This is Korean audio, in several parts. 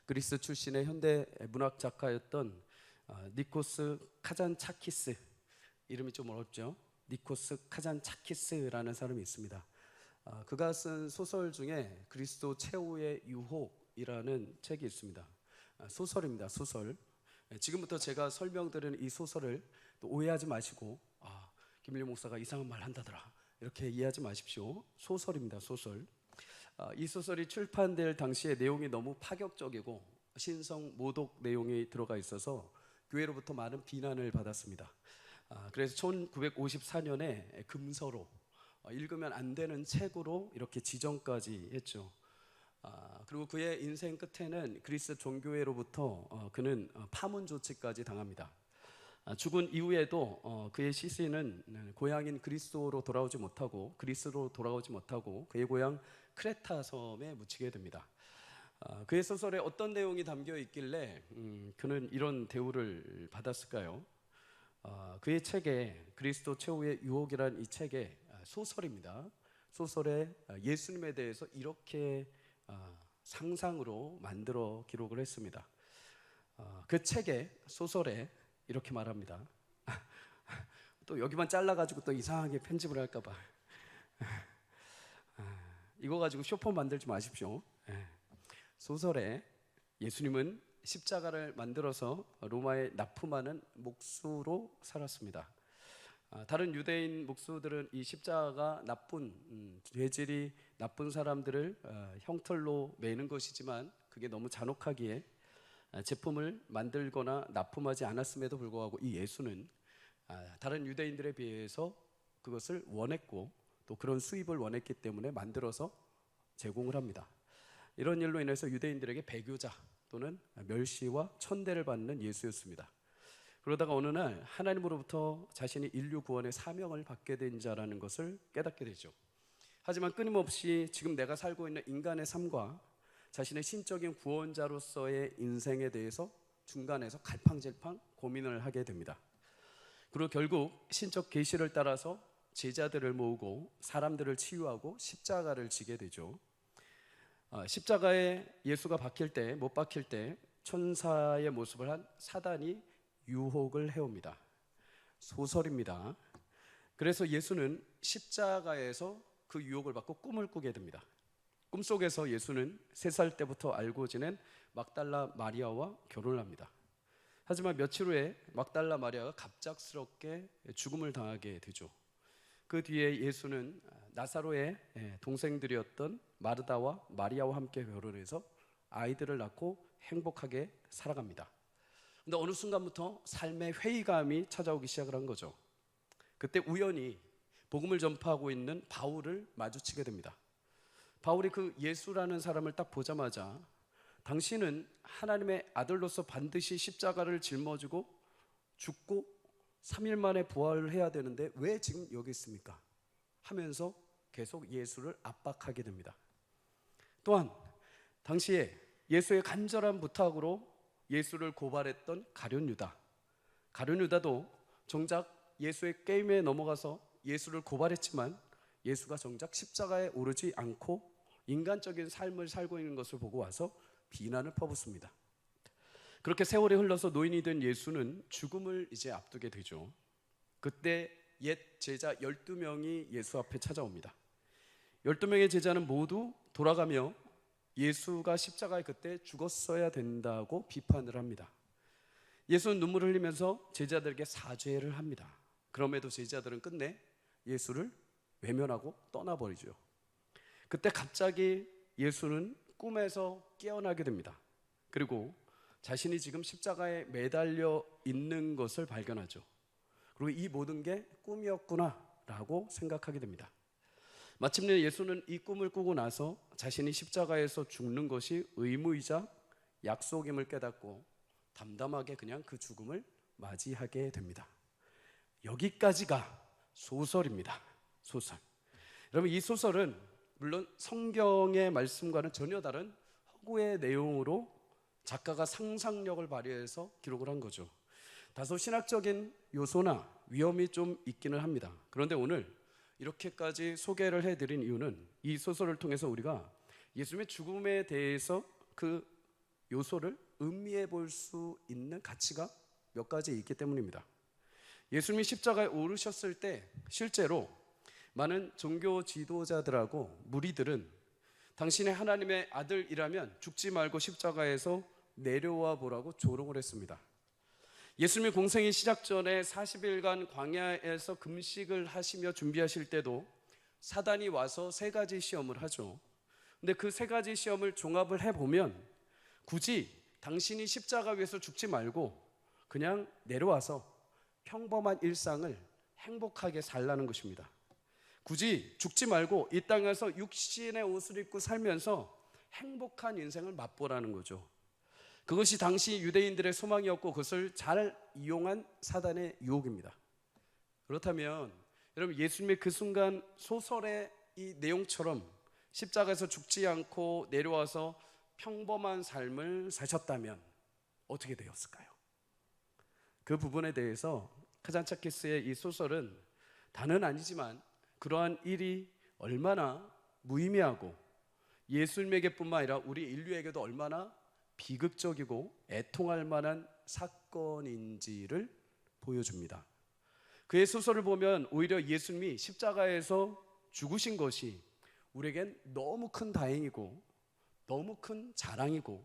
그리스 출신의 현대 문학 작가였던 니코스 카잔차키스, 이름이 좀 어렵죠. 니코스 카잔차키스라는 사람이 있습니다. 그가 쓴 소설 중에 그리스도 최후의 유혹이라는 책이 있습니다. 소설입니다. 소설. 지금부터 제가 설명드리는 이 소설을 또 오해하지 마시고 김일용 목사가 이상한 말 한다더라 이렇게 이해하지 마십시오. 소설입니다. 소설. 이 소설이 출판될 당시에 내용이 너무 파격적이고 신성 모독 내용이 들어가 있어서 교회로부터 많은 비난을 받았습니다. 그래서 1954년에 금서로 읽으면 안 되는 책으로 이렇게 지정까지 했죠. 그리고 그의 인생 끝에는 그리스 종교회로부터 그는 파문 조치까지 당합니다. 죽은 이후에도 그의 시신은 고향인 그리스로 돌아오지 못하고 그의 고향 크레타 섬에 묻히게 됩니다. 그의 소설에 어떤 내용이 담겨 있길래 그는 이런 대우를 받았을까요? 그의 책에 그리스도 최후의 유혹이라는 이 책에 소설입니다. 소설에 예수님에 대해서 이렇게 상상으로 만들어 기록을 했습니다. 그 책에 소설에 이렇게 말합니다. 또 여기만 잘라가지고 또 이상하게 편집을 할까봐 이거 가지고 쇼폰 만들지 마십시오. 소설에 예수님은 십자가를 만들어서 로마에 납품하는 목수로 살았습니다. 다른 유대인 목수들은 이 십자가가 나쁜 죄질이 나쁜 사람들을 형틀로 매는 것이지만 그게 너무 잔혹하기에 제품을 만들거나 납품하지 않았음에도 불구하고 이 예수는 다른 유대인들에 비해서 그것을 원했고 또 그런 수입을 원했기 때문에 만들어서 제공을 합니다. 이런 일로 인해서 유대인들에게 배교자 또는 멸시와 천대를 받는 예수였습니다. 그러다가 어느 날 하나님으로부터 자신이 인류 구원의 사명을 받게 된 자라는 것을 깨닫게 되죠. 하지만 끊임없이 지금 내가 살고 있는 인간의 삶과 자신의 신적인 구원자로서의 인생에 대해서 중간에서 갈팡질팡 고민을 하게 됩니다. 그리고 결국 신적 계시를 따라서 제자들을 모으고 사람들을 치유하고 십자가를 지게 되죠. 십자가에 예수가 못 박힐 때 천사의 모습을 한 사단이 유혹을 해옵니다. 소설입니다. 그래서 예수는 십자가에서 그 유혹을 받고 꿈을 꾸게 됩니다. 꿈속에서 예수는 3살 때부터 알고 지낸 막달라 마리아와 결혼을 합니다. 하지만 며칠 후에 막달라 마리아가 갑작스럽게 죽음을 당하게 되죠. 그 뒤에 예수는 나사로의 동생들이었던 마르다와 마리아와 함께 결혼해서 아이들을 낳고 행복하게 살아갑니다. 근데 어느 순간부터 삶의 회의감이 찾아오기 시작을 한 거죠. 그때 우연히 복음을 전파하고 있는 바울을 마주치게 됩니다. 바울이 그 예수라는 사람을 딱 보자마자 당신은 하나님의 아들로서 반드시 십자가를 짊어지고 죽고 3일 만에 부활을 해야 되는데 왜 지금 여기 있습니까? 하면서 계속 예수를 압박하게 됩니다. 또한 당시에 예수의 간절한 부탁으로 예수를 고발했던 가룟 유다도 정작 예수의 게임에 넘어가서 예수를 고발했지만 예수가 정작 십자가에 오르지 않고 인간적인 삶을 살고 있는 것을 보고 와서 비난을 퍼붓습니다. 그렇게 세월이 흘러서 노인이 된 예수는 죽음을 이제 앞두게 되죠. 그때 옛 제자 12명이 예수 앞에 찾아옵니다. 12명의 제자는 모두 돌아가며 예수가 십자가에 그때 죽었어야 된다고 비판을 합니다. 예수는 눈물을 흘리면서 제자들에게 사죄를 합니다. 그럼에도 제자들은 끝내 예수를 외면하고 떠나버리죠. 그때 갑자기 예수는 꿈에서 깨어나게 됩니다. 그리고 자신이 지금 십자가에 매달려 있는 것을 발견하죠. 그리고 이 모든 게 꿈이었구나라고 생각하게 됩니다. 마침내 예수는 이 꿈을 꾸고 나서 자신이 십자가에서 죽는 것이 의무이자 약속임을 깨닫고 담담하게 그냥 그 죽음을 맞이하게 됩니다. 여기까지가 소설입니다. 소설. 여러분, 이 소설은 물론 성경의 말씀과는 전혀 다른 허구의 내용으로 작가가 상상력을 발휘해서 기록을 한 거죠. 다소 신학적인 요소나 위험이 좀 있기는 합니다. 그런데 오늘 이렇게까지 소개를 해드린 이유는 이 소설을 통해서 우리가 예수님의 죽음에 대해서 그 요소를 음미해 볼 수 있는 가치가 몇 가지 있기 때문입니다. 예수님이 십자가에 오르셨을 때 실제로 많은 종교 지도자들하고 무리들은 당신의 하나님의 아들이라면 죽지 말고 십자가에서 내려와 보라고 조롱을 했습니다. 예수님이 공생이 시작 전에 40일간 광야에서 금식을 하시며 준비하실 때도 사단이 와서 세 가지 시험을 하죠. 근데 그 세 가지 시험을 종합을 해보면 굳이 당신이 십자가 위에서 죽지 말고 그냥 내려와서 평범한 일상을 행복하게 살라는 것입니다. 굳이 죽지 말고 이 땅에서 육신의 옷을 입고 살면서 행복한 인생을 맛보라는 거죠. 그것이 당시 유대인들의 소망이었고 그것을 잘 이용한 사단의 유혹입니다. 그렇다면 여러분, 예수님의 그 순간 소설의 이 내용처럼 십자가에서 죽지 않고 내려와서 평범한 삶을 사셨다면 어떻게 되었을까요? 그 부분에 대해서 카잔차키스의 이 소설은 다는 아니지만 그러한 일이 얼마나 무의미하고 예수님에게뿐만 아니라 우리 인류에게도 얼마나 비극적이고 애통할 만한 사건인지를 보여줍니다. 그의 소설을 보면 오히려 예수님이 십자가에서 죽으신 것이 우리에겐 너무 큰 다행이고 너무 큰 자랑이고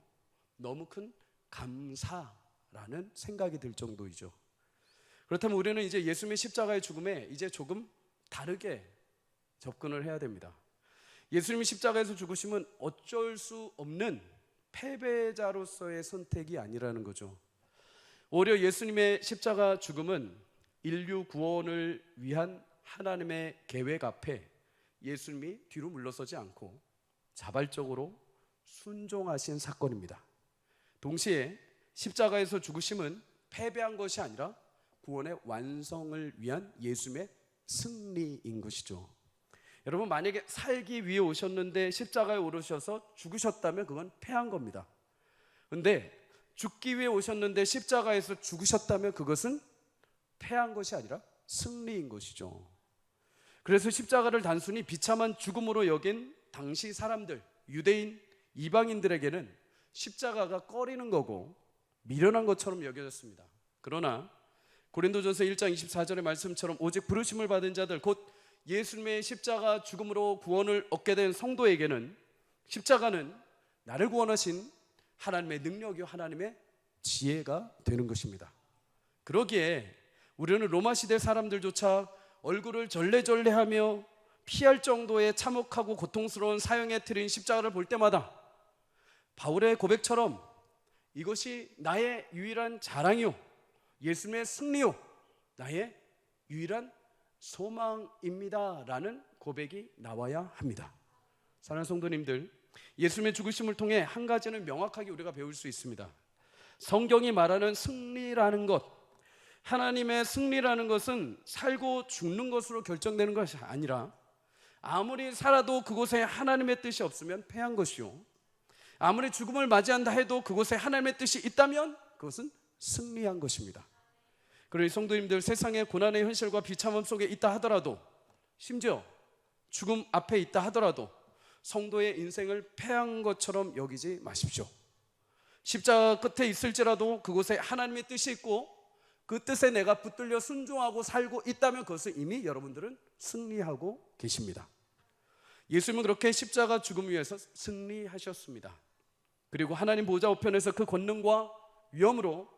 너무 큰 감사라는 생각이 들 정도이죠. 그렇다면 우리는 이제 예수님의 십자가의 죽음에 이제 조금 다르게 접근을 해야 됩니다. 예수님이 십자가에서 죽으심은 어쩔 수 없는 패배자로서의 선택이 아니라는 거죠. 오히려 예수님의 십자가 죽음은 인류 구원을 위한 하나님의 계획 앞에 예수님이 뒤로 물러서지 않고 자발적으로 순종하신 사건입니다. 동시에 십자가에서 죽으심은 패배한 것이 아니라 구원의 완성을 위한 예수님의 승리인 것이죠. 여러분, 만약에 살기 위해 오셨는데 십자가에 오르셔서 죽으셨다면 그건 패한 겁니다. 그런데 죽기 위해 오셨는데 십자가에서 죽으셨다면 그것은 패한 것이 아니라 승리인 것이죠. 그래서 십자가를 단순히 비참한 죽음으로 여긴 당시 사람들, 유대인, 이방인들에게는 십자가가 꺼리는 거고 미련한 것처럼 여겨졌습니다. 그러나 고린도전서 1장 24절의 말씀처럼 오직 부르심을 받은 자들, 곧 예수님의 십자가 죽음으로 구원을 얻게 된 성도에게는 십자가는 나를 구원하신 하나님의 능력이요 하나님의 지혜가 되는 것입니다. 그러기에 우리는 로마 시대 사람들조차 얼굴을 절레절레하며 피할 정도의 참혹하고 고통스러운 사형에 틀린 십자가를 볼 때마다 바울의 고백처럼 이것이 나의 유일한 자랑이요 예수님의 승리요 나의 유일한 소망입니다 라는 고백이 나와야 합니다. 사랑하는 성도님들, 예수님의 죽으심을 통해 한 가지는 명확하게 우리가 배울 수 있습니다. 성경이 말하는 승리라는 것, 하나님의 승리라는 것은 살고 죽는 것으로 결정되는 것이 아니라 아무리 살아도 그곳에 하나님의 뜻이 없으면 패한 것이요, 아무리 죽음을 맞이한다 해도 그곳에 하나님의 뜻이 있다면 그것은 승리한 것입니다. 그러니 성도님들, 세상의 고난의 현실과 비참함 속에 있다 하더라도, 심지어 죽음 앞에 있다 하더라도 성도의 인생을 패한 것처럼 여기지 마십시오. 십자가 끝에 있을지라도 그곳에 하나님의 뜻이 있고 그 뜻에 내가 붙들려 순종하고 살고 있다면 그것을 이미 여러분들은 승리하고 계십니다. 예수님은 그렇게 십자가 죽음 위에서 승리하셨습니다. 그리고 하나님 보좌 우편에서 그 권능과 위엄으로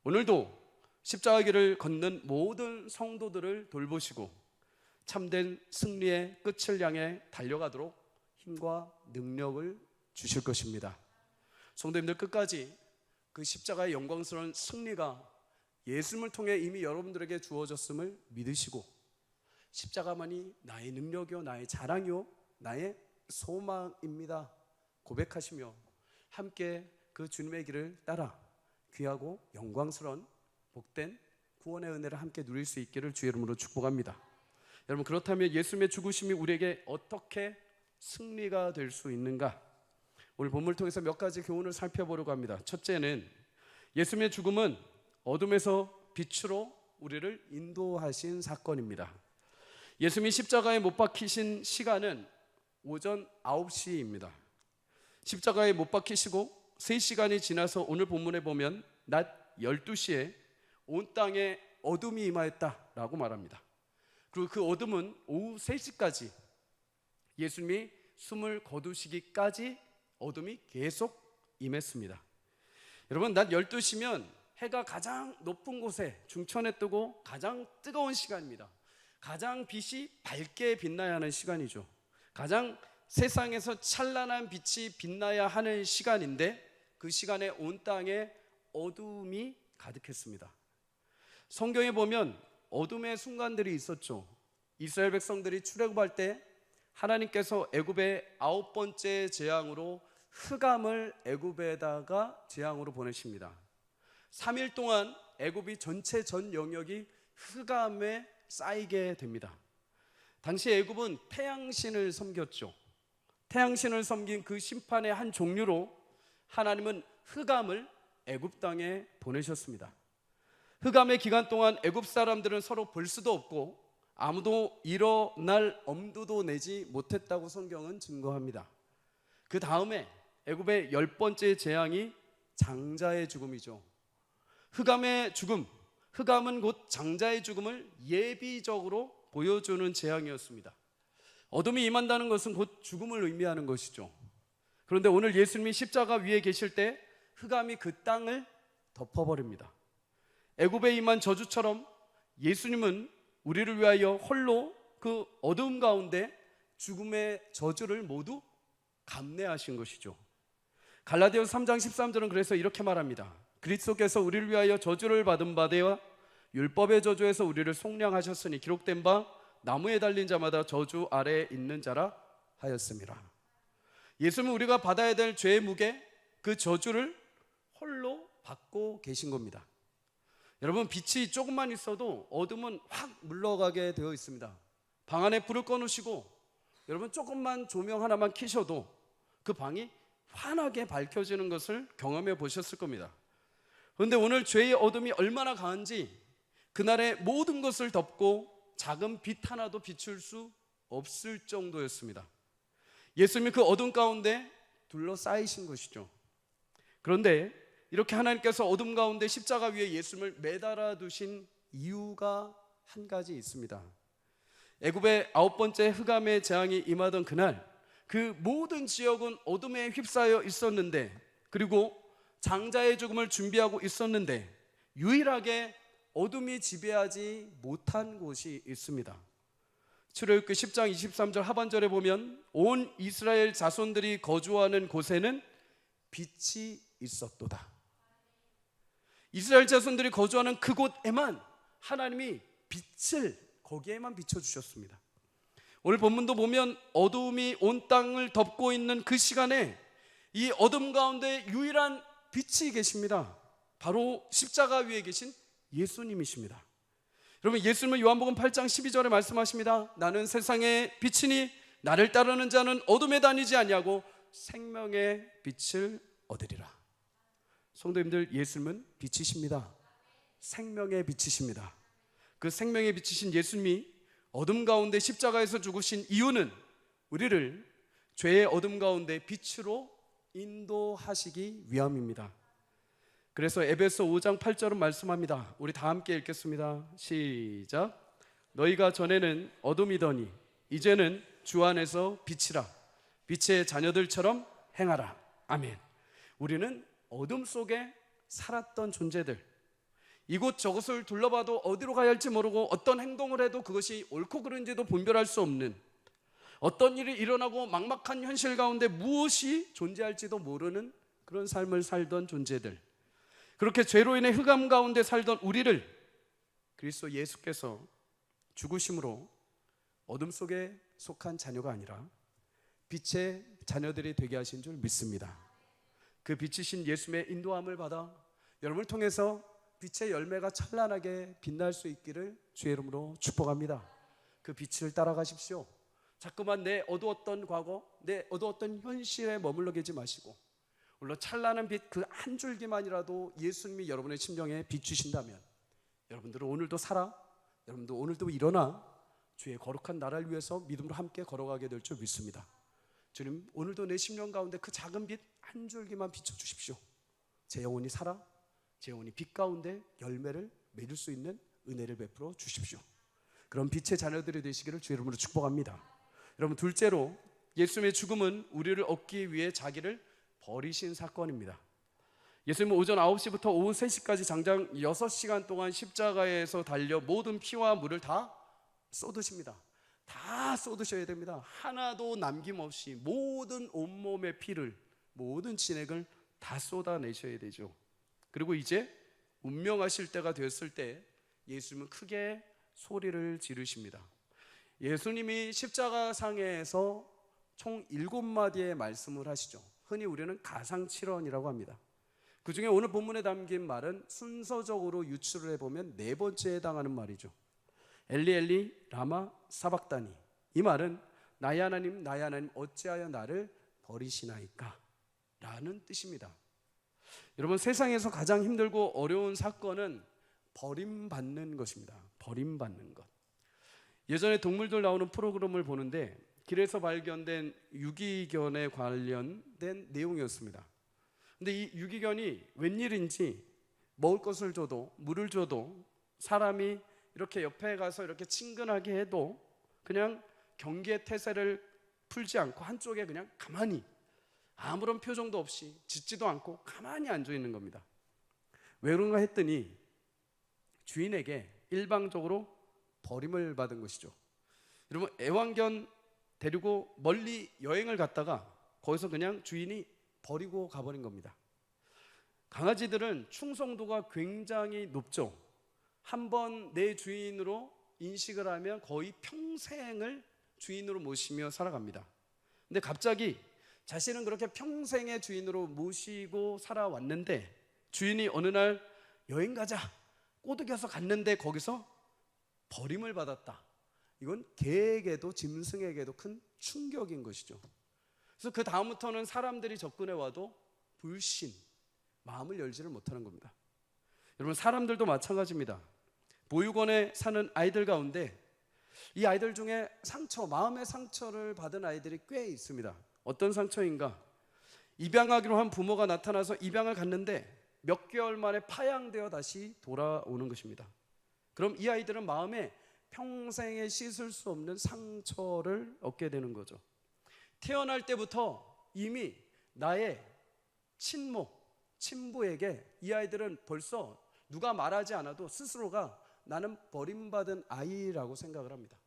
오늘도 십자가 길을 걷는 모든 성도들을 돌보시고 참된 승리의 끝을 향해 달려가도록 힘과 능력을 주실 것입니다. 성도님들, 끝까지 그 십자가의 영광스러운 승리가 예수님을 통해 이미 여러분들에게 주어졌음을 믿으시고 십자가만이 나의 능력이요 나의 자랑이요 나의 소망입니다 고백하시며 함께 그 주님의 길을 따라 귀하고 영광스러운 복된 구원의 은혜를 함께 누릴 수 있기를 주의 이름으로 축복합니다. 여러분, 그렇다면 예수님의 죽으심이 우리에게 어떻게 승리가 될 수 있는가? 오늘 본문을 통해서 몇 가지 교훈을 살펴보려고 합니다. 첫째는 예수님의 죽음은 어둠에서 빛으로 우리를 인도하신 사건입니다. 예수님이 십자가에 못 박히신 시간은 오전 9시입니다. 십자가에 못 박히시고 3시간이 지나서 오늘 본문에 보면 낮 12시에 온 땅에 어둠이 임하였다라고 말합니다. 그리고 그 어둠은 오후 3시까지 예수님이 숨을 거두시기까지 어둠이 계속 임했습니다. 여러분, 낮 12시면 해가 가장 높은 곳에 중천에 뜨고 가장 뜨거운 시간입니다. 가장 빛이 밝게 빛나야 하는 시간이죠. 가장 세상에서 찬란한 빛이 빛나야 하는 시간인데 그 시간에 온 땅에 어둠이 가득했습니다. 성경에 보면 어둠의 순간들이 있었죠. 이스라엘 백성들이 출애굽할 때 하나님께서 애굽의 9번째 재앙으로 흑암을 애굽에다가 재앙으로 보내십니다. 3일 동안 애굽이 전체 전 영역이 흑암에 쌓이게 됩니다. 당시 애굽은 태양신을 섬겼죠. 태양신을 섬긴 그 심판의 한 종류로 하나님은 흑암을 애굽 땅에 보내셨습니다. 흑암의 기간 동안 애굽 사람들은 서로 볼 수도 없고 아무도 일어날 엄두도 내지 못했다고 성경은 증거합니다. 그 다음에 애굽의 10번째 재앙이 장자의 죽음이죠. 흑암의 죽음, 흑암은 곧 장자의 죽음을 예비적으로 보여주는 재앙이었습니다. 어둠이 임한다는 것은 곧 죽음을 의미하는 것이죠. 그런데 오늘 예수님이 십자가 위에 계실 때 흑암이 그 땅을 덮어버립니다. 애굽에 임한 저주처럼 예수님은 우리를 위하여 홀로 그 어두움 가운데 죽음의 저주를 모두 감내하신 것이죠. 갈라디아서 3장 13절은 그래서 이렇게 말합니다. 그리스도께서 우리를 위하여 저주를 받은 바 되어 율법의 저주에서 우리를 속량하셨으니 기록된 바 나무에 달린 자마다 저주 아래에 있는 자라 하였습니다. 예수님은 우리가 받아야 될 죄의 무게, 그 저주를 홀로 받고 계신 겁니다. 여러분, 빛이 조금만 있어도 어둠은 확 물러가게 되어 있습니다. 방 안에 불을 꺼놓으시고 여러분 조금만 조명 하나만 켜셔도 그 방이 환하게 밝혀지는 것을 경험해 보셨을 겁니다. 그런데 오늘 죄의 어둠이 얼마나 강한지 그날의 모든 것을 덮고 작은 빛 하나도 비출 수 없을 정도였습니다. 예수님이 그 어둠 가운데 둘러싸이신 것이죠. 그런데 이렇게 하나님께서 어둠 가운데 십자가 위에 예수님을 매달아 두신 이유가 한 가지 있습니다. 애굽의 9번째 흑암의 재앙이 임하던 그날 그 모든 지역은 어둠에 휩싸여 있었는데, 그리고 장자의 죽음을 준비하고 있었는데 유일하게 어둠이 지배하지 못한 곳이 있습니다. 출애굽기 10장 23절 하반절에 보면 온 이스라엘 자손들이 거주하는 곳에는 빛이 있었도다. 이스라엘 자손들이 거주하는 그곳에만 하나님이 빛을 거기에만 비춰주셨습니다. 오늘 본문도 보면 어두움이 온 땅을 덮고 있는 그 시간에 이 어둠 가운데 유일한 빛이 계십니다. 바로 십자가 위에 계신 예수님이십니다. 여러분, 예수님은 요한복음 8장 12절에 말씀하십니다. 나는 세상의 빛이니 나를 따르는 자는 어둠에 다니지 아니하고 생명의 빛을 얻으리라. 성도님들, 예수님은 빛이십니다. 생명의 빛이십니다. 그 생명의 빛이신 예수님이 어둠 가운데 십자가에서 죽으신 이유는 우리를 죄의 어둠 가운데 빛으로 인도하시기 위함입니다. 그래서 에베소 5장 8절은 말씀합니다. 우리 다 함께 읽겠습니다. 시작. 너희가 전에는 어둠이더니 이제는 주 안에서 빛이라. 빛의 자녀들처럼 행하라. 아멘. 우리는 어둠 속에 살았던 존재들, 이곳저곳을 둘러봐도 어디로 가야 할지 모르고 어떤 행동을 해도 그것이 옳고 그른지도 분별할 수 없는, 어떤 일이 일어나고 막막한 현실 가운데 무엇이 존재할지도 모르는 그런 삶을 살던 존재들, 그렇게 죄로 인해 흑암 가운데 살던 우리를 그리스도 예수께서 죽으심으로 어둠 속에 속한 자녀가 아니라 빛의 자녀들이 되게 하신 줄 믿습니다. 그 빛이신 예수님의 인도함을 받아 여러분을 통해서 빛의 열매가 찬란하게 빛날 수 있기를 주의 이름으로 축복합니다. 그 빛을 따라가십시오. 자꾸만 내 어두웠던 과거, 내 어두웠던 현실에 머물러 계지 마시고 물론 찬란한 빛 그 한 줄기만이라도 예수님이 여러분의 심령에 비추신다면 여러분들은 오늘도 살아, 여러분도 오늘도 일어나 주의 거룩한 나라를 위해서 믿음으로 함께 걸어가게 될 줄 믿습니다. 주님, 오늘도 내 심령 가운데 그 작은 빛 한 한 줄기만 비춰주십시오. 제 영혼이 살아 제 영혼이 빛 가운데 열매를 맺을 수 있는 은혜를 베풀어 주십시오. 그런 빛의 자녀들이 되시기를 주 이름으로 축복합니다. 여러분, 둘째로 예수님의 죽음은 우리를 얻기 위해 자기를 버리신 사건입니다. 예수님은 오전 9시부터 오후 3시까지 장장 6시간 동안 십자가에서 달려 모든 피와 물을 다 쏟으십니다. 다 쏟으셔야 됩니다. 하나도 남김없이 모든 온몸의 피를, 모든 진액을 다 쏟아내셔야 되죠. 그리고 이제 운명하실 때가 되었을 때 예수님은 크게 소리를 지르십니다. 예수님이 십자가상에서 총 7마디의 말씀을 하시죠. 흔히 우리는 가상칠언이라고 합니다. 그 중에 오늘 본문에 담긴 말은 순서적으로 유출을 해보면 4번째에 해당하는 말이죠. 엘리 엘리 라마 사박다니. 이 말은 나의 하나님 어찌하여 나를 버리시나이까 라는 뜻입니다. 여러분, 세상에서 가장 힘들고 어려운 사건은 버림받는 것입니다. 버림받는 것. 예전에 동물들 나오는 프로그램을 보는데 길에서 발견된 유기견에 관련된 내용이었습니다. 근데 이 유기견이 웬일인지 먹을 것을 줘도 물을 줘도 사람이 이렇게 옆에 가서 이렇게 친근하게 해도 그냥 경계의 태세를 풀지 않고 한쪽에 그냥 가만히 아무런 표정도 없이 짖지도 않고 가만히 앉아 있는 겁니다. 왜 그런가 했더니 주인에게 일방적으로 버림을 받은 것이죠. 여러분, 애완견 데리고 멀리 여행을 갔다가 거기서 그냥 주인이 버리고 가버린 겁니다. 강아지들은 충성도가 굉장히 높죠. 한번 내 주인으로 인식을 하면 거의 평생을 주인으로 모시며 살아갑니다. 근데 갑자기 자신은 그렇게 평생의 주인으로 모시고 살아왔는데 주인이 어느 날 여행 가자 꼬드겨서 갔는데 거기서 버림을 받았다. 이건 개에게도 짐승에게도 큰 충격인 것이죠. 그래서 그 다음부터는 사람들이 접근해 와도 불신, 마음을 열지를 못하는 겁니다. 여러분, 사람들도 마찬가지입니다. 보육원에 사는 아이들 가운데 이 아이들 중에 마음의 상처를 받은 아이들이 꽤 있습니다. 어떤 상처인가? 입양하기로 한 부모가 나타나서 입양을 갔는데 몇 개월 만에 파양되어 다시 돌아오는 것입니다. 그럼 이 아이들은 마음에 평생에 씻을 수 없는 상처를 얻게 되는 거죠. 태어날 때부터 이미 나의 친모, 친부에게 이 아이들은 벌써 누가 말하지 않아도 스스로가 나는 버림받은 아이라고 생각을 합니다.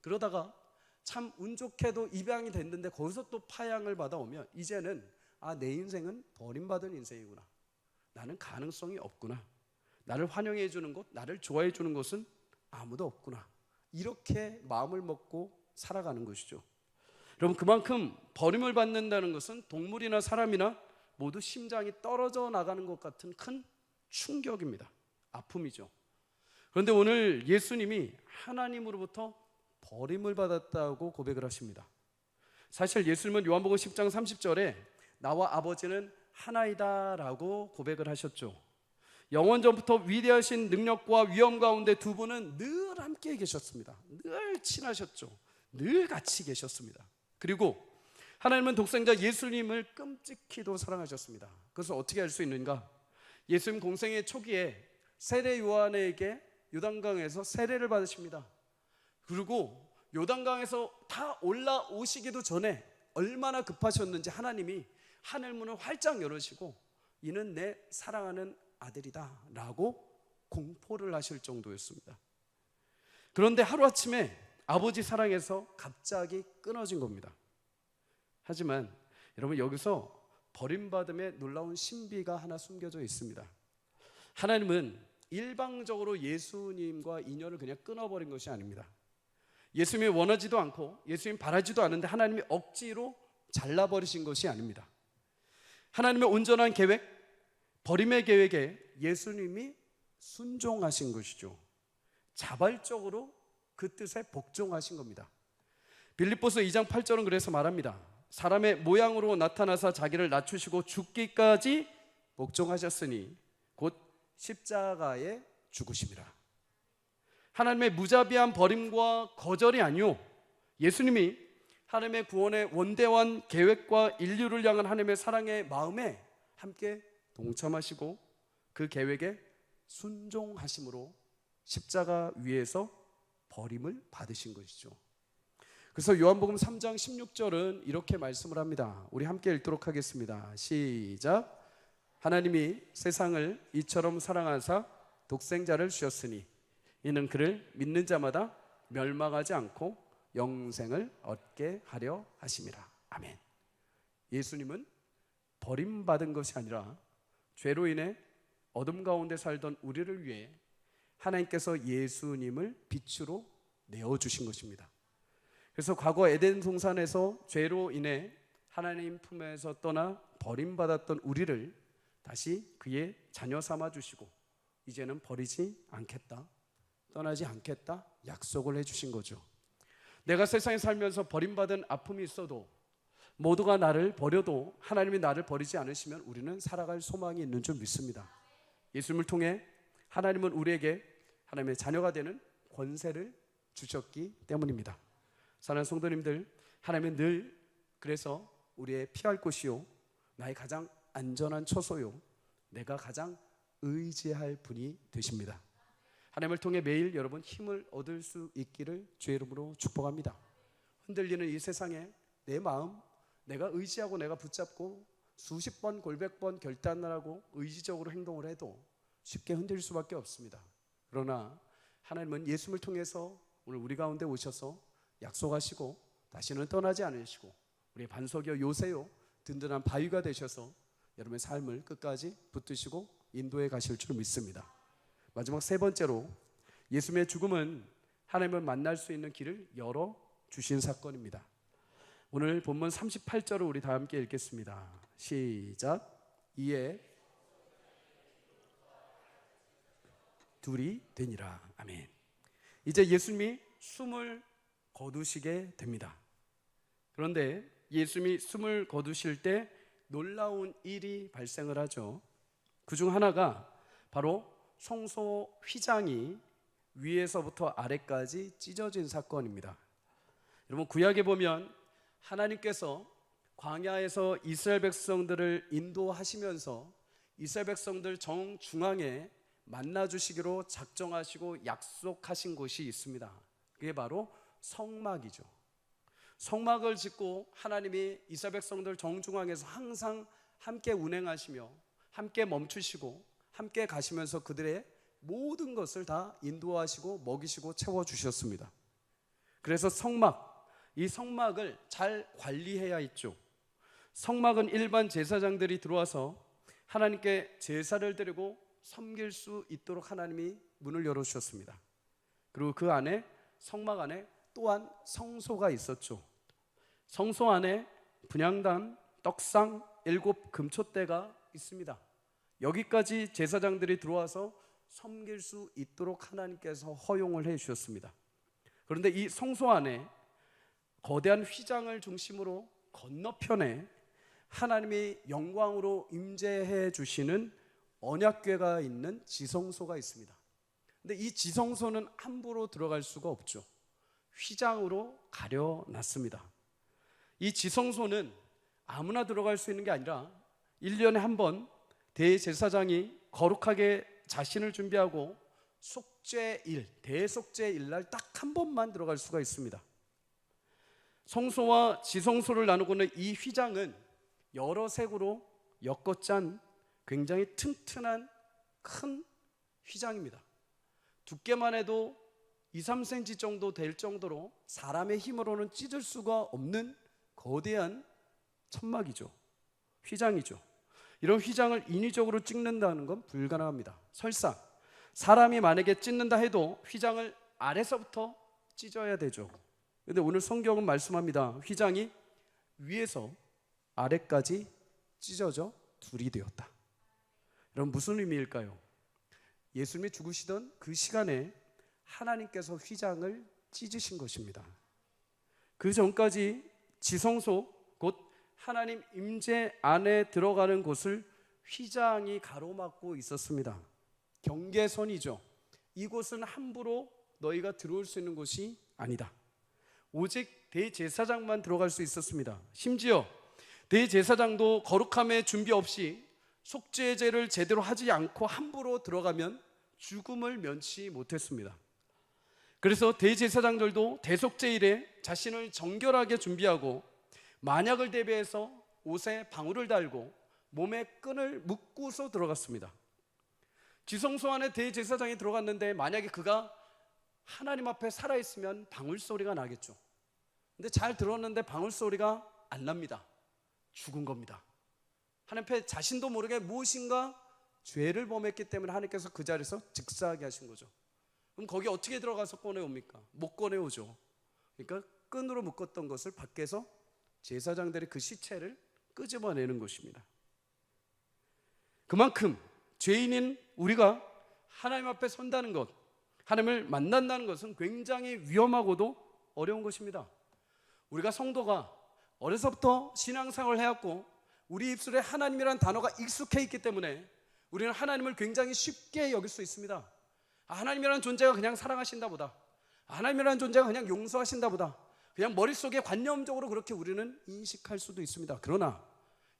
그러다가 참 운 좋게도 입양이 됐는데 거기서 또 파양을 받아오면 이제는 내 인생은 버림받은 인생이구나. 나는 가능성이 없구나. 나를 환영해 주는 곳, 나를 좋아해 주는 곳은 아무도 없구나. 이렇게 마음을 먹고 살아가는 것이죠. 여러분, 그만큼 버림을 받는다는 것은 동물이나 사람이나 모두 심장이 떨어져 나가는 것 같은 큰 충격입니다. 아픔이죠. 그런데 오늘 예수님이 하나님으로부터 버림을 받았다고 고백을 하십니다. 사실 예수님은 요한복음 10장 30절에 나와 아버지는 하나이다 라고 고백을 하셨죠. 영원전부터 위대하신 능력과 위엄 가운데 두 분은 늘 함께 계셨습니다. 늘 친하셨죠. 늘 같이 계셨습니다. 그리고 하나님은 독생자 예수님을 끔찍히도 사랑하셨습니다. 그것을 어떻게 알 수 있는가? 예수님 공생의 초기에 세례 요한에게 요단강에서 세례를 받으십니다. 그리고 요단강에서 다 올라오시기도 전에 얼마나 급하셨는지 하나님이 하늘문을 활짝 열으시고 이는 내 사랑하는 아들이다 라고 공포를 하실 정도였습니다. 그런데 하루아침에 아버지 사랑에서 갑자기 끊어진 겁니다. 하지만 여러분, 여기서 버림받음의 놀라운 신비가 하나 숨겨져 있습니다. 하나님은 일방적으로 예수님과 인연을 그냥 끊어버린 것이 아닙니다. 예수님이 원하지도 않고 예수님 바라지도 않은데 하나님이 억지로 잘라버리신 것이 아닙니다. 하나님의 온전한 계획, 버림의 계획에 예수님이 순종하신 것이죠. 자발적으로 그 뜻에 복종하신 겁니다. 빌립보서 2장 8절은 그래서 말합니다. 사람의 모양으로 나타나사 자기를 낮추시고 죽기까지 복종하셨으니 곧 십자가에 죽으심이라. 하나님의 무자비한 버림과 거절이 아니오, 예수님이 하나님의 구원의 원대한 계획과 인류를 향한 하나님의 사랑의 마음에 함께 동참하시고 그 계획에 순종하심으로 십자가 위에서 버림을 받으신 것이죠. 그래서 요한복음 3장 16절은 이렇게 말씀을 합니다. 우리 함께 읽도록 하겠습니다. 시작. 하나님이 세상을 이처럼 사랑하사 독생자를 주셨으니 이는 그를 믿는 자마다 멸망하지 않고 영생을 얻게 하려 하심이라. 아멘. 예수님은 버림받은 것이 아니라 죄로 인해 어둠 가운데 살던 우리를 위해 하나님께서 예수님을 빛으로 내어주신 것입니다. 그래서 과거 에덴 동산에서 죄로 인해 하나님 품에서 떠나 버림받았던 우리를 다시 그의 자녀 삼아 주시고 이제는 버리지 않겠다, 떠나지 않겠다 약속을 해주신 거죠. 내가 세상에 살면서 버림받은 아픔이 있어도, 모두가 나를 버려도 하나님이 나를 버리지 않으시면 우리는 살아갈 소망이 있는 줄 믿습니다. 예수님을 통해 하나님은 우리에게 하나님의 자녀가 되는 권세를 주셨기 때문입니다. 사랑하는 성도님들, 하나님은 늘 그래서 우리의 피할 곳이요, 나의 가장 안전한 처소요, 내가 가장 의지할 분이 되십니다. 하나님을 통해 매일 여러분 힘을 얻을 수 있기를 주의 이름으로 축복합니다. 흔들리는 이 세상에 내 마음, 내가 의지하고 내가 붙잡고 수십 번 골백 번 결단을 하고 의지적으로 행동을 해도 쉽게 흔들릴 수밖에 없습니다. 그러나 하나님은 예수님을 통해서 오늘 우리 가운데 오셔서 약속하시고 다시는 떠나지 않으시고 우리의 반석이요 요새요 든든한 바위가 되셔서 여러분의 삶을 끝까지 붙드시고 인도해 가실 줄 믿습니다. 마지막 세 번째로, 예수님의 죽음은 하나님을 만날 수 있는 길을 열어주신 사건입니다. 오늘 본문 38절을 우리 다 함께 읽겠습니다. 시작. 이에 둘이 되니라. 아멘. 이제 예수님이 숨을 거두시게 됩니다. 그런데 예수님이 숨을 거두실 때 놀라운 일이 발생을 하죠. 그중 하나가 바로 성소 휘장이 위에서부터 아래까지 찢어진 사건입니다. 여러분, 구약에 보면 하나님께서 광야에서 이스라엘 백성들을 인도하시면서 이스라엘 백성들 정중앙에 만나주시기로 작정하시고 약속하신 곳이 있습니다. 그게 바로 성막이죠. 성막을 짓고 하나님이 이스라엘 백성들 정중앙에서 항상 함께 운행하시며 함께 멈추시고 함께 가시면서 그들의 모든 것을 다 인도하시고 먹이시고 채워주셨습니다. 그래서 성막, 이 성막을 잘 관리해야 했죠. 성막은 일반 제사장들이 들어와서 하나님께 제사를 드리고 섬길 수 있도록 하나님이 문을 열어주셨습니다. 그리고 그 안에, 성막 안에 또한 성소가 있었죠. 성소 안에 분향단, 떡상, 7 금촛대가 있습니다. 여기까지 제사장들이 들어와서 섬길 수 있도록 하나님께서 허용을 해 주셨습니다. 그런데 이 성소 안에 거대한 휘장을 중심으로 건너편에 하나님이 영광으로 임재해 주시는 언약궤가 있는 지성소가 있습니다. 근데 이 지성소는 함부로 들어갈 수가 없죠. 휘장으로 가려놨습니다. 이 지성소는 아무나 들어갈 수 있는 게 아니라 1년에 한 번 대제사장이 거룩하게 자신을 준비하고 속죄일, 대속죄일 날 딱 한 번만 들어갈 수가 있습니다. 성소와 지성소를 나누고는 이 휘장은 여러 색으로 엮어짠 굉장히 튼튼한 큰 휘장입니다. 두께만 해도 2-3cm 정도 될 정도로 사람의 힘으로는 찢을 수가 없는 거대한 천막이죠. 휘장이죠. 이런 휘장을 인위적으로 찍는다는 건 불가능합니다. 설사 사람이 만약에 찢는다 해도 휘장을 아래서부터 찢어야 되죠. 그런데 오늘 성경은 말씀합니다. 휘장이 위에서 아래까지 찢어져 둘이 되었다. 여러분, 무슨 의미일까요? 예수님이 죽으시던 그 시간에 하나님께서 휘장을 찢으신 것입니다. 그 전까지 지성소, 곧 하나님 임재 안에 들어가는 곳을 휘장이 가로막고 있었습니다. 경계선이죠. 이곳은 함부로 너희가 들어올 수 있는 곳이 아니다. 오직 대제사장만 들어갈 수 있었습니다. 심지어 대제사장도 거룩함의 준비 없이 속죄제를 제대로 하지 않고 함부로 들어가면 죽음을 면치 못했습니다. 그래서 대제사장들도 대속죄일에 자신을 정결하게 준비하고 만약을 대비해서 옷에 방울을 달고 몸에 끈을 묶고서 들어갔습니다. 지성소 안에 대제사장이 들어갔는데 만약에 그가 하나님 앞에 살아있으면 방울 소리가 나겠죠. 근데 잘 들었는데 방울 소리가 안 납니다. 죽은 겁니다. 하나님 앞에 자신도 모르게 무엇인가 죄를 범했기 때문에 하나님께서 그 자리에서 즉사하게 하신 거죠. 그럼 거기 어떻게 들어가서 꺼내옵니까? 못 꺼내오죠. 그러니까 끈으로 묶었던 것을 밖에서 제사장들이 그 시체를 끄집어내는 것입니다. 그만큼 죄인인 우리가 하나님 앞에 선다는 것, 하나님을 만난다는 것은 굉장히 위험하고도 어려운 것입니다. 우리가 성도가 어려서부터 신앙생활을 해왔고 우리 입술에 하나님이라는 단어가 익숙해 있기 때문에 우리는 하나님을 굉장히 쉽게 여길 수 있습니다. 하나님이라는 존재가 그냥 사랑하신다 보다, 하나님이라는 존재가 그냥 용서하신다 보다, 그냥 머릿속에 관념적으로 그렇게 우리는 인식할 수도 있습니다. 그러나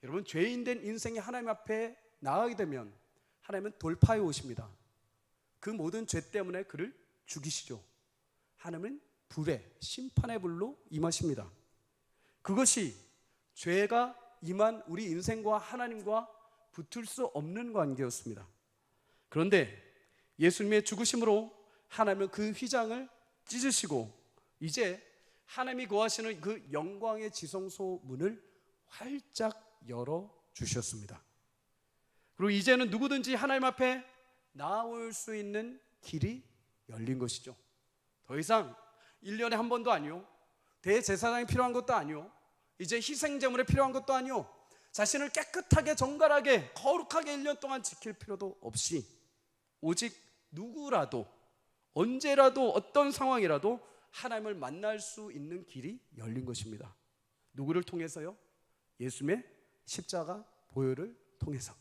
여러분, 죄인된 인생이 하나님 앞에 나가게 되면 하나님은 돌파해 오십니다. 그 모든 죄 때문에 그를 죽이시죠. 하나님은 불의 심판의 불로 임하십니다. 그것이 죄가 임한 우리 인생과 하나님과 붙을 수 없는 관계였습니다. 그런데 예수님의 죽으심으로 하나님은 그 휘장을 찢으시고 이제 하나님이 거하시는 그 영광의 지성소 문을 활짝 열어주셨습니다. 그리고 이제는 누구든지 하나님 앞에 나올 수 있는 길이 열린 것이죠. 더 이상 1년에 한 번도 아니요, 대제사장이 필요한 것도 아니요, 이제 희생제물이 필요한 것도 아니요, 자신을 깨끗하게 정갈하게 거룩하게 1년 동안 지킬 필요도 없이 오직 누구라도 언제라도 어떤 상황이라도 하나님을 만날 수 있는 길이 열린 것입니다. 누구를 통해서요? 예수님의 십자가 보혈을 통해서.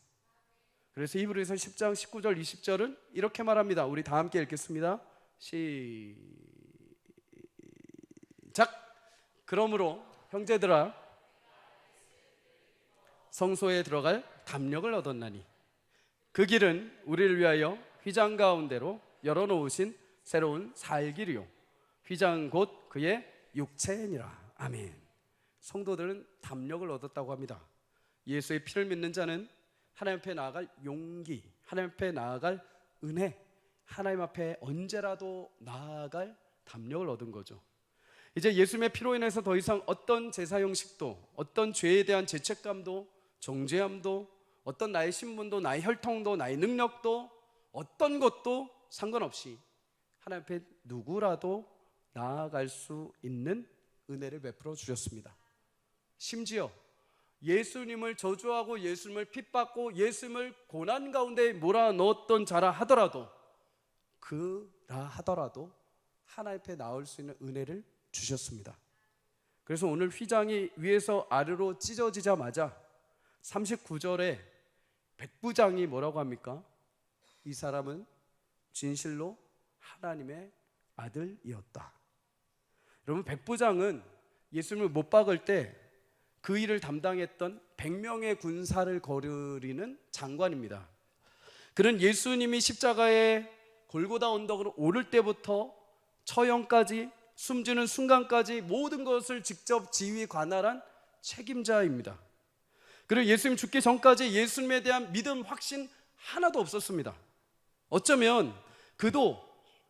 그래서 히브리서 10장 19절 20절은 이렇게 말합니다. 우리 다 함께 읽겠습니다. 시작. 그러므로 형제들아, 성소에 들어갈 담력을 얻었나니 그 길은 우리를 위하여 휘장 가운데로 열어놓으신 새로운 살길이요 휘장 곧 그의 육체니라. 아멘. 성도들은 담력을 얻었다고 합니다. 예수의 피를 믿는 자는 하나님 앞에 나아갈 용기, 하나님 앞에 나아갈 은혜, 하나님 앞에 언제라도 나아갈 담력을 얻은 거죠. 이제 예수님의 피로 인해서 더 이상 어떤 제사 형식도, 어떤 죄에 대한 죄책감도, 정죄함도, 어떤 나의 신분도, 나의 혈통도, 나의 능력도, 어떤 것도 상관없이 하나님 앞에 누구라도 나아갈 수 있는 은혜를 베풀어 주셨습니다. 심지어 예수님을 저주하고 예수님을 핍박하고 예수님을 고난 가운데 몰아넣었던 자라 하더라도 하나님 앞에 나올 수 있는 은혜를 주셨습니다. 그래서 오늘 휘장이 위에서 아래로 찢어지자마자 39절에 백부장이 뭐라고 합니까? 이 사람은 진실로 하나님의 아들이었다. 여러분, 백부장은 예수님을 못 박을 때 그 일을 담당했던 100명의 군사를 거느리는 장관입니다. 그는 예수님이 십자가에 골고다 언덕으로 오를 때부터 처형까지, 숨지는 순간까지 모든 것을 직접 지휘 관할한 책임자입니다. 그리고 예수님 죽기 전까지 예수님에 대한 믿음, 확신 하나도 없었습니다. 어쩌면 그도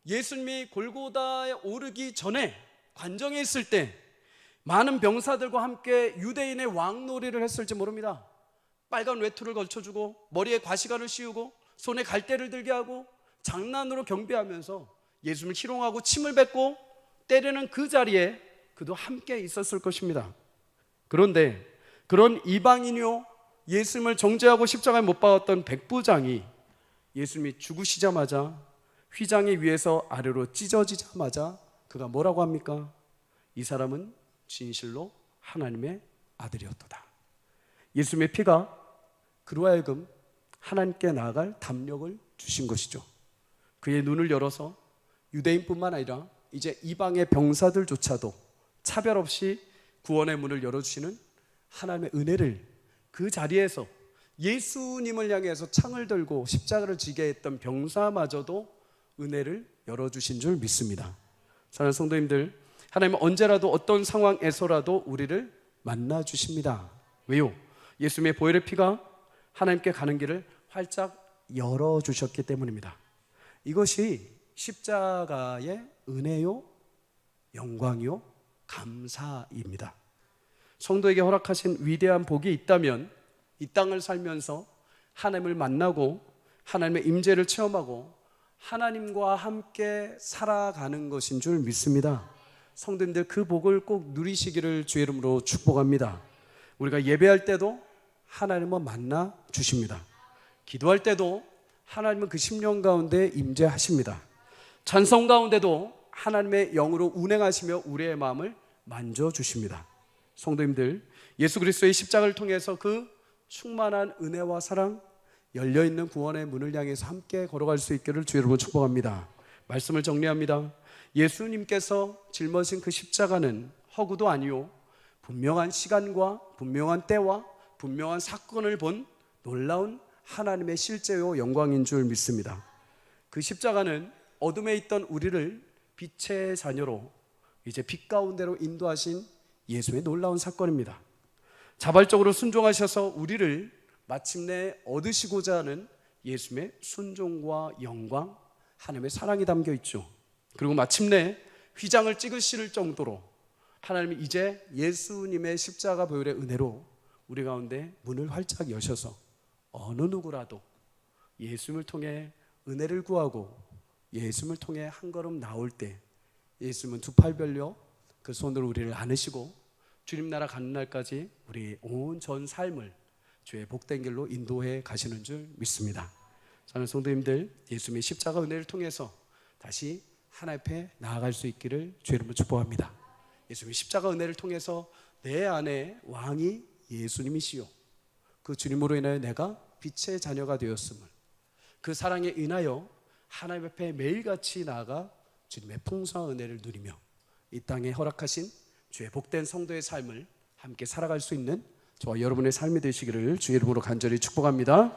예수님이 골고다에 오르기 전에 관정에 있을 때 많은 병사들과 함께 유대인의 왕놀이를 했을지 모릅니다. 빨간 외투를 걸쳐주고 머리에 과시관을 씌우고 손에 갈대를 들게 하고 장난으로 경배하면서 예수님을 희롱하고 침을 뱉고 때리는 그 자리에 그도 함께 있었을 것입니다. 그런데 그런 이방인이요, 예수님을 정죄하고 십자가에 못 박았던 백부장이 예수님이 죽으시자마자 휘장이 위에서 아래로 찢어지자마자 그가 뭐라고 합니까? 이 사람은 진실로 하나님의 아들이었도다. 예수님의 피가 그로 하여금 하나님께 나아갈 담력을 주신 것이죠. 그의 눈을 열어서 유대인뿐만 아니라 이제 이방의 병사들조차도 차별 없이 구원의 문을 열어주시는 하나님의 은혜를 그 자리에서 예수님을 향해서 창을 들고 십자가를 지게 했던 병사마저도 은혜를 열어주신 줄 믿습니다. 사랑하는 성도님들, 하나님은 언제라도 어떤 상황에서라도 우리를 만나주십니다. 왜요? 예수님의 보혈의 피가 하나님께 가는 길을 활짝 열어주셨기 때문입니다. 이것이 십자가의 은혜요, 영광이요, 감사입니다. 성도에게 허락하신 위대한 복이 있다면 이 땅을 살면서 하나님을 만나고 하나님의 임재를 체험하고 하나님과 함께 살아가는 것인 줄 믿습니다. 성도님들, 그 복을 꼭 누리시기를 주의 이름으로 축복합니다. 우리가 예배할 때도 하나님은 만나 주십니다. 기도할 때도 하나님은 그 심령 가운데 임재하십니다. 찬송 가운데도 하나님의 영으로 운행하시며 우리의 마음을 만져주십니다. 성도님들, 예수 그리스도의 십자가를 통해서 그 충만한 은혜와 사랑, 열려있는 구원의 문을 향해서 함께 걸어갈 수 있기를 주의 이름으로 축복합니다. 말씀을 정리합니다. 예수님께서 짊어진 그 십자가는 허구도 아니요, 분명한 시간과 분명한 때와 분명한 사건을 본 놀라운 하나님의 실제요 영광인 줄 믿습니다. 그 십자가는 어둠에 있던 우리를 빛의 자녀로 이제 빛 가운데로 인도하신 예수의 놀라운 사건입니다. 자발적으로 순종하셔서 우리를 마침내 얻으시고자 하는 예수님의 순종과 영광, 하나님의 사랑이 담겨 있죠. 그리고 마침내 휘장을 찍으실 정도로 하나님이 이제 예수님의 십자가 보혈의 은혜로 우리 가운데 문을 활짝 여셔서 어느 누구라도 예수님을 통해 은혜를 구하고 예수님을 통해 한 걸음 나올 때 예수님은 두 팔 벌려 그 손으로 우리를 안으시고 주님 나라 가는 날까지 우리 온 전 삶을 주의 복된 길로 인도해 가시는 줄 믿습니다. 저는 성도님들, 예수님의 십자가 은혜를 통해서 다시 하나님 앞에 나아갈 수 있기를 주의 이름으로 축복합니다. 예수님의 십자가 은혜를 통해서 내 안에 왕이 예수님이시요, 그 주님으로 인하여 내가 빛의 자녀가 되었음을, 그 사랑에 인하여 하나님 앞에 매일같이 나아가 주님의 풍성한 은혜를 누리며 이 땅에 허락하신 주의 복된 성도의 삶을 함께 살아갈 수 있는 저와 여러분의 삶이 되시기를 주의 이름으로 간절히 축복합니다.